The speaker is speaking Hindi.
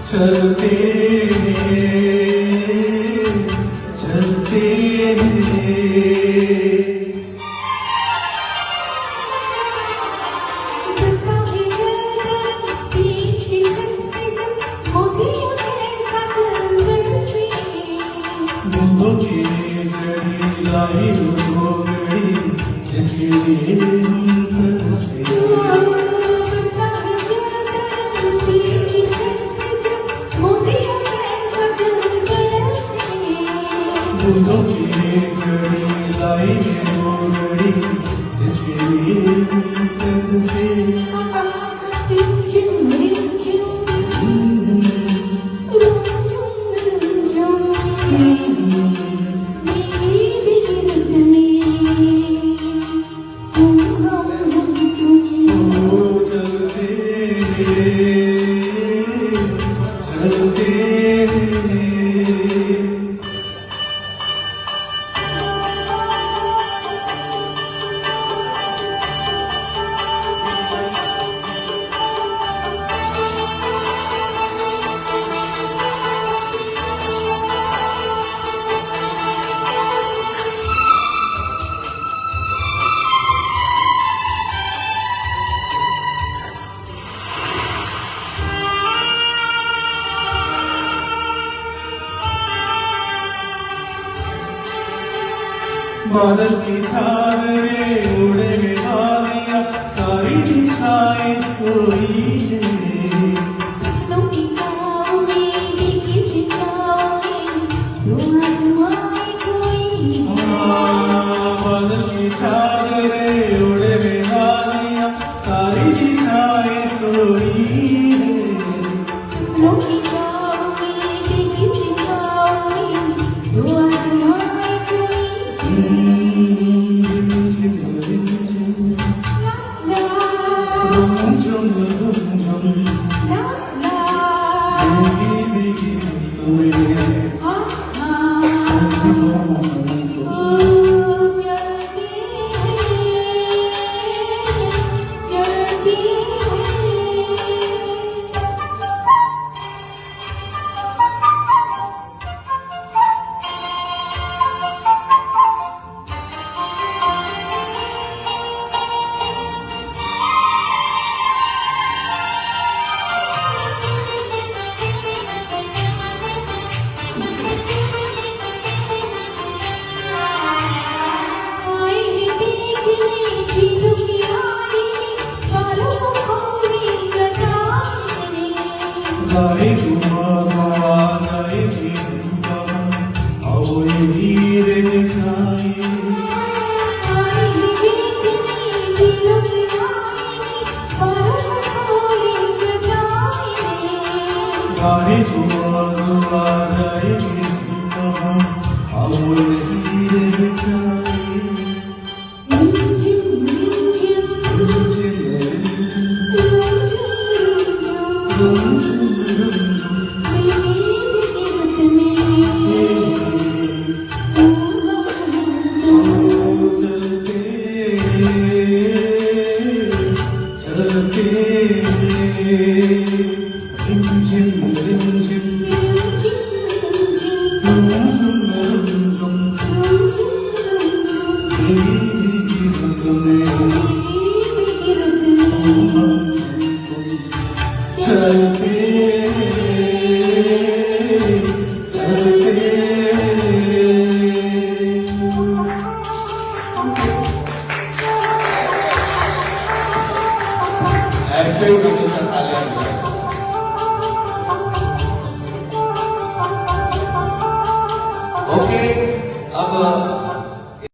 चलते चलते बूंदों की जड़ी लाई हो गई जिसके लिए बूंदों की जड़ी लाई हो गई जिसके लिए से बादल की चादरें उड़े में आलिया सारी दिशाएं सोई है सपनों की छाँव में किसी छाँव में दुआएं कोई बादल की चादरें उड़े में आलिया सारी दिशाएं सोई है सपनों की छाँव में किसी छाँव में दुआएं कोई जाए दुआ दुआ जाए दुआ आओ ये धीरे जाए जाए दुआ दुआ जाए दुआ आओ ये धीरे जाए ऐसे ही हमेशा तालियां बजाएं। ओके, अब